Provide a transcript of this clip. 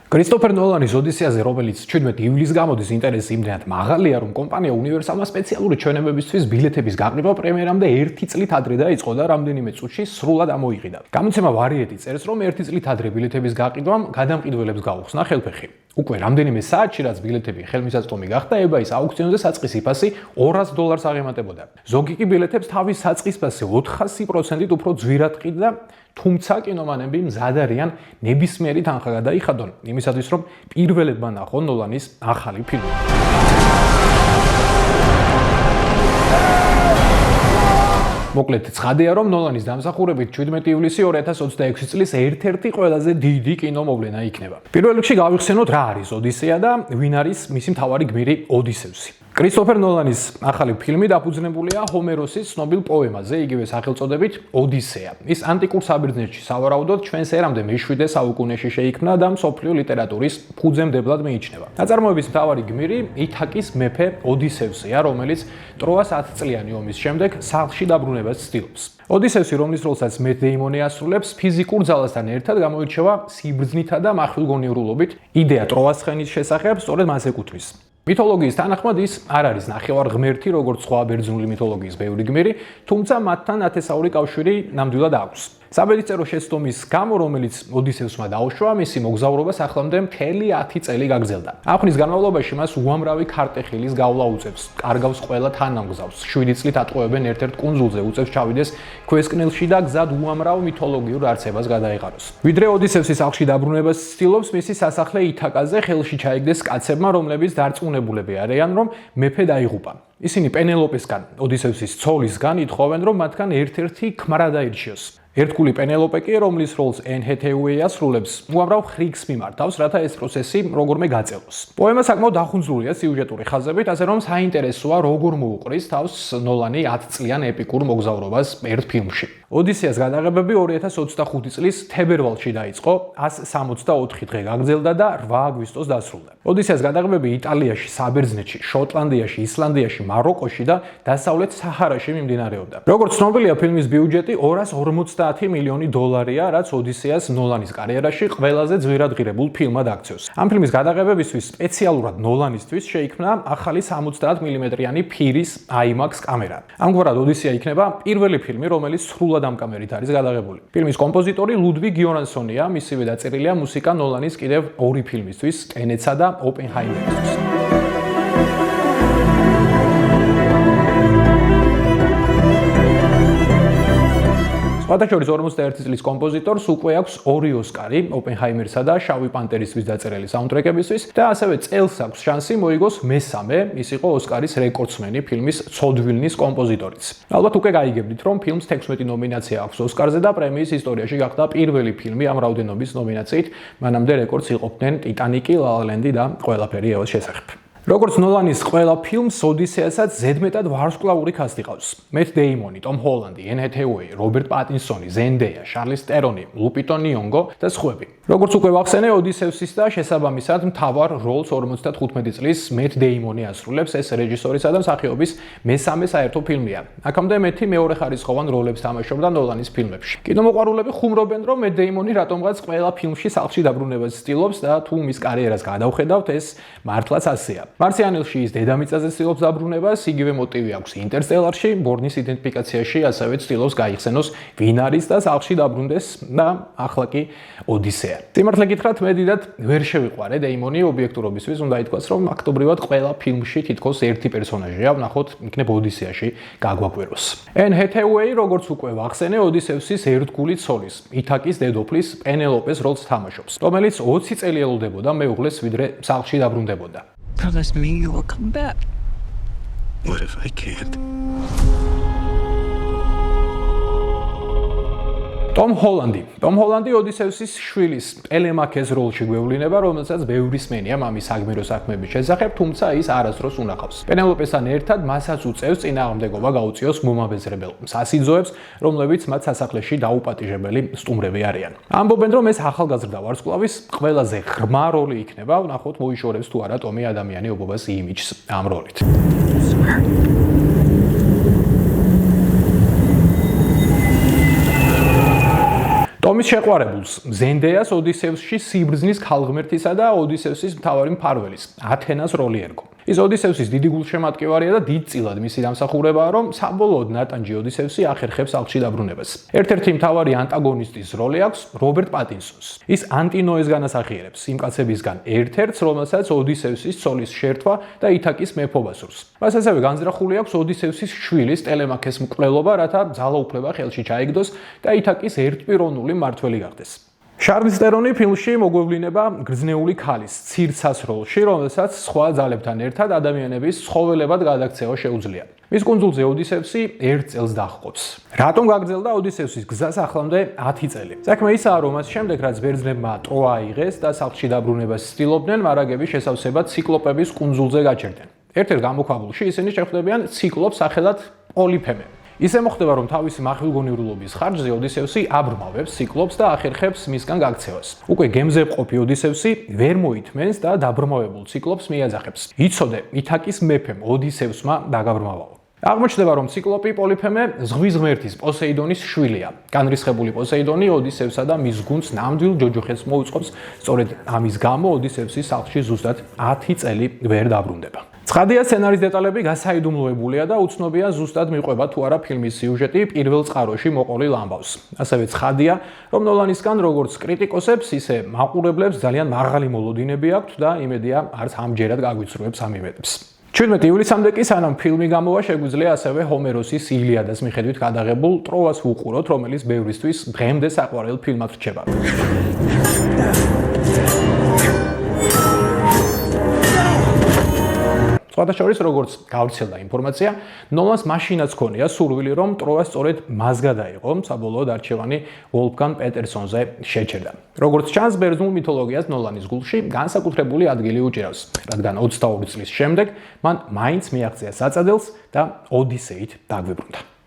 კრისტოფერ ნოლანის ოდისეაზე, რომელიც 17 ივლისს გამოდის, ინტერესი იმდენად მაღალია, რომ კომპანია უნივერსალმა სპეციალური ჩვენებებისთვის ბილეთების გაყიდვა პრემიერამდე 1 წლით ადრე დაიწყო და რამდენიმე წუთში სრულად ამოიყიდა. გამოცემა Variety წერს, რომ 1 წლით ადრე ბილეთების გაყიდვამ გადამყიდველებს გაუხსნა ხელფეხი. უკვე რამდენიმე საათში, რაც ბილეთები ხელმისაწვდომი გახდა, eBay-ის აუქციონზე საწყისი ფასი $200 აღემატებოდა. ზოგი კი ბილეთებს თავის საწყის ფასზე 400%-ით უფრო ძვირად ყიდდა, თუმცა კინომანები მზად არიან ნებისმიერი თანხა გადაიხადონ იმისათვის, რომ პირველებმა ნახონ ნოლანის ახალი ფილმი. მოკლედ, ცხადია, რომ ნოლანის დამსახურებით 17 ივლისი 2026 წლის ერთ-ერთი ყველაზე დიდი კინომოვლენა იქნება. პირველ რიგში გავიხსენოთ რა არის ოდისეა და ვინ არის მისი მთავარი გმირი ოდისევსი. კრისტოფერ ნოლანის ახალი ფილმი დაფუძნებულია ჰომეროსის ცნობილ პოემაზე, იგივე სახელწოდებით ოდისეა. ის ანტიკურ საბერძნეთში სავარაუდოდ ჩვენს ერამდე მე-7 საუკუნეში შეიქმნა და მსოფლიო ლიტერატურის ფუძემდებლად მიიჩნევა. ნაწარმოების მთავარი გმირი ითაკის მეფე ოდისევსია, რომელიც ტროას 10 წლიანი ომის შემდეგ სახლში დაბრუნებას ცდილობს. ოდისევსი, რომლის როლსაც მეთ დეიმონი ასრულებს, ფიზიკურ ძალასთან ერთად გამოირჩევა სიბრძნითა და მახვილგონიურულობით. იდეა ტროას ცხენის შესახებ სწორედ მას ეკუთვნის. მითოლოგიის თანახმად ის არ არის ნახევარ ღმერთი, როგორც სხვა ბერძნული მითოლოგიის ბევრი გმირი, თუმცა მათთან ათესაური კავშირი ნამდვილად აქვს. საბედისწერო შეცდომის გამო, რომელიც ოდისევსმა დაუშვა, მისი მოგზაურობა სახლამდე მთელი 10 წელი გაგრძელდა. ამხნის განმავლობაში მას უამრავი ქარტეხილის გავლა უწევს, კარგავს ყველა თანამგზავს, 7 წლით ატყუებენ ერთ-ერთ კუნძულზე, უწევს ჩავიდეს ქვესკნელში და გზად უამრავ მითოლოგიურ არცებას გადაეყაროს. ვიდრე ოდისევსი სახლში დაბრუნებას ცდილობს, მისი სასახლე ითაკაზე ხელში ჩაიგდეს კაცებმა, რომლებიც დარწმუნებულები არიან, რომ მეფე დაიღუპა. ისინი პენელოპესგან, ოდისევსის ცოლისგან ითხოვენ, რომ მათგან ერთ-ერთი ქმარა დაირჩიოს. ერთგული პენელოპე კი, რომლის როლს ენ ჰეთეუეი ასრულებს, უამრავ ხრიგს მიმართავს, რათა ეს პროცესი როგორმე გაწელოს. პოემა საკმაოდ დახუნძურულია სიუჟეტური ხაზებით, ასე რომ საინტერესოა როგორ მოუყრის თავს ნოლანი 10 წლიან ეპიკურ მოგზაურობას ერთ ფილმში. ოდისეას გადაღებები 2025 წლის თებერვალში დაიწყო, 164 დღე გაგრძელდა და 8 აგვისტოს დასრულდა. ოდისეას გადაღებები იტალიაში, საბერძნეთში, შოტლანდიაში, ისლანდიაში, მაროკოში და დასავლეთ საჰარაში მიმდინარეობდა. როგორც ცნობილია, ფილმის ბიუჯეტი $250 მილიონი, რაც ოდისეას ნოლანის კარიერაში ყველაზე ძვირად ღირებულ ფილმად აქციოს. ამ ფილმის გადაღებებისთვის სპეციალურად ნოლანისთვის შეიქმნა ახალი 70 მმ-იანი ფირის IMAX კამერა. ამგვარად ოდისეა იქნება პირველი ფილმი, რომელიც სრულად ამ კამერით არის გადაღებული. ფილმის კომპოზიტორი ლუდვიგ გიორანსონია, მისივე დაწერილია მუსიკა ნოლანის კიდევ 2 ფილმისთვის, ტენეტსა და ოპენჰაიმერისთვის. სხვადასხვა 41 წლის კომპოზიტორს უკვე აქვს 2 ოსკარი ოპენჰაიმერსა და შავი პანტერისთვის დაწერილი საუნდტრეკებისთვის და ასევე წელს აქვს შანსი მოიგოს მესამე, ის იყო ოსკარის რეკორდსმენი ფილმის ცოდვილნის კომპოზიტორიც. ალბათ უკვე გაიგებდით, რომ ფილმს 16 ნომინაცია აქვს ოსკარზე და პრემიის ისტორიაში გახდა პირველი ფილმი ამ რაოდენობის ნომინაციით, მანამდე რეკორდს იყოფდნენ ტიტანიკი, ლა ლა ლენდი და ყველაფერი ევას შესახებ. როგორც ნოლანის ყველა ფილმს, ოდისეასაც ზედმეტად ვარსკვლავური კასტი ყავს. მეთ დეიმონი, ტომ ჰოლანდი, ენ ჰეთეუეი, რობერტ პატინსონი, ზენდეია, შარლიზ ტერონი, ლუპიტო ნიონგო და სხვები. როგორც უკვე ვახსენე, ოდისევსის და შესაბამისად მთავარ როლს 55 წლის მეთ დეიმონი ასრულებს, ეს რეჟისორისა და მსახიობის მესამე საერთო ფილმია. აქამდე მეთი მეორეხარისხოვან როლებს თამაშობდა ნოლანის ფილმებში. კინომოყვარულები ხუმრობენ, რომ მეთ დეიმონი რატომღაც ყველა ფილმში სახლში დაბრუნებას ცდილობს და თუ მის კარიერას გადავხედავთ, ეს მართლაც ასეა. მარსიანელში ის დედამიწაზე ცდილობს დაბრუნებას, იგივე მოტივი აქვს ინტერსტელარში, ბორნის იდენტიფიკაციაში, ასევე ცდილობს გაიხსენოს ვინ არის და სახლში დაბრუნდეს და ახლა კი ოდისეა. სიმართლე გითხრათ, მე დიდად ვერ შევიყვარე დეიმონი ობიექტურობისთვის, უნდა ითქვას, რომ აქტობრივად ყველა ფილმში თითქოს ერთი პერსონაჟია, ვნახოთ, იქნებ ოდისეაში გაგვაკვიროს. ენ ჰეთეუეი, როგორც უკვე ვახსენე, ოდისევსის ერთგული ცოლის, ითაკის დედოფლის პენელოპეს როლს თამაშობს, რომელიც 20 წელი ელოდებოდა მეუღლეს, ვიდრე სახლში დაბრუნდებოდა. Promise me you will come back. What if I can't? ტომ ჰოლანდი ოდისევსის შვილის ტელემაქეს როლში გვევლინება, რომელსაც ბევრი სმენია მამის საგმირო საქმეების შესახებ, თუმცა ის არასდროს უნახავს. პენელოპესთან ერთად მასაც უწევს წინააღმდეგობა გაუწიოს მომაბეზრებელ სასიძოებს, რომლებიც მათ სასახლეში დაუპატიჟებელი სტუმრები არიან. ამბობენ, რომ ეს ახალგაზრდა ვარსკვლავის ყველაზე ღრმა როლი იქნება, ვნახოთ მოიშორებს თუ არა ტომი ადამიანი ობობას იმიჯს ამ როლით. რომის შეყვარებულს ზენდეას ოდისევსში სიბრძნის ქალღმერთისა და ოდისევსის მთავარი მფარველის ათენას როლი ერგო. ის ოდისევსის დიდი გულშემატკივარია და დიდწილად მისი დამსახურებაა, რომ საბოლოოდ ნატანჯი ოდისევსი ახერხებს სახლში დაბრუნებას. ერთ-ერთი მთავარი ანტაგონისტის როლი აქვს რობერტ პატინსონს. ის ანტინოეს განასახიერებს იმ კაცებისგან ერთ-ერთს, რომელსაც ოდისევსის ცოლის შერთვა და ითაკის მეფობა სურს. მას ასევე განზრახული აქვს ოდისევსის შვილის ტელემაქეს მკვლელობა, რათა ძალაუფლება ხელში ჩაიგდოს და ითაკის ერთპიროვნული მმართველი გახდეს. შარლიზ ტერონი ფილმში მოგვევლინება გრძნეული ქალის ცირცას როლში, რომელსაც სხვა ძალებთან ერთად ადამიანების ცხოველებად გადაქცევა შეუძლია. მის კუნძულზე ოდისევსი 1 წელს დაჰყობს. რატომ გაგრძელდა ოდისევსის გზას ახლამდე 10 წელი? საქმე ისაა, რომ მას შემდეგ რაც ბერძნებმა ტროა აიღეს და სახლში დაბრუნებას ცდილობდნენ, მარაგების შესავსებად ციკლოპების კუნძულზე გაჩერდნენ. ერთ-ერთ გამოქვაბულში ისინი შეხვდებიან ციკლოპს სახელად პოლიფემე. ისე მოხდება, რომ თავისი მახვილგონივრულობის ხარჯზე ოდისევსი აბრმავებს ციკლოპს და ახერხებს მისგან გაქცევას. უკვე გემზე მყოფი ოდისევსი ვერ მოითმენს და დაბრმავებულ ციკლოპს მიაძახებს. იცოდე, ითაკის მეფემ ოდისევსმა დაგაბრმავაო. აღმოჩნდება, რომ ციკლოპი პოლიფემე ზღვის ღმერთის პოსეიდონის შვილია. განრისხებული პოსეიდონი ოდისევსა და მის გუნდს ნამდვილ ჯოჯოხეთს მოუწყობს. სწორედ ამის გამო ოდისევსი სახლში ზუსტად 10 წელი ვერ დაბრუნდება. ცხადია, სცენარის დეტალები გასაიდუმლოებულია და უცნობია ზუსტად მიყვება თუ არა ფილმის სიუჟეტი პირველ წყაროში მოყოლილ ამბავს. ასევე ცხადია, რომ ნოლანისგან როგორც კრიტიკოსებს, ისე მაყურებლებს ძალიან მაღალი მოლოდინები აქვთ და იმედია არც ამჯერად გაგვიცრუებს ამ იმედებს. 17 ივლისამდე კი სანამ ფილმი გამოვა, შეგვიძლია ასევე ჰომეროსის ილიადას მიხედვით გადაღებულ ტროას ვუყუროთ, რომელიც ბევრისთვის დღემდე საყვარელ ფილმად რჩება. სხვადასხვა როგორც გავრცელდა ინფორმაცია, ნოლანს მაშინაც ჰქონია სურვილი, რომ ტროა სწორედ მას გადაიღო, საბოლოოდ არჩევანი ვოლფგანგ პეტერსონზე შეჩერდა. როგორც ჩანს, ბერძნულ მითოლოგიას ნოლანის გულში განსაკუთრებული ადგილი უჭირავს, რადგან 22 წლის შემდეგ მან მაინც მიაღწია საწადელს და ოდისეით დაგვიბრუნდა.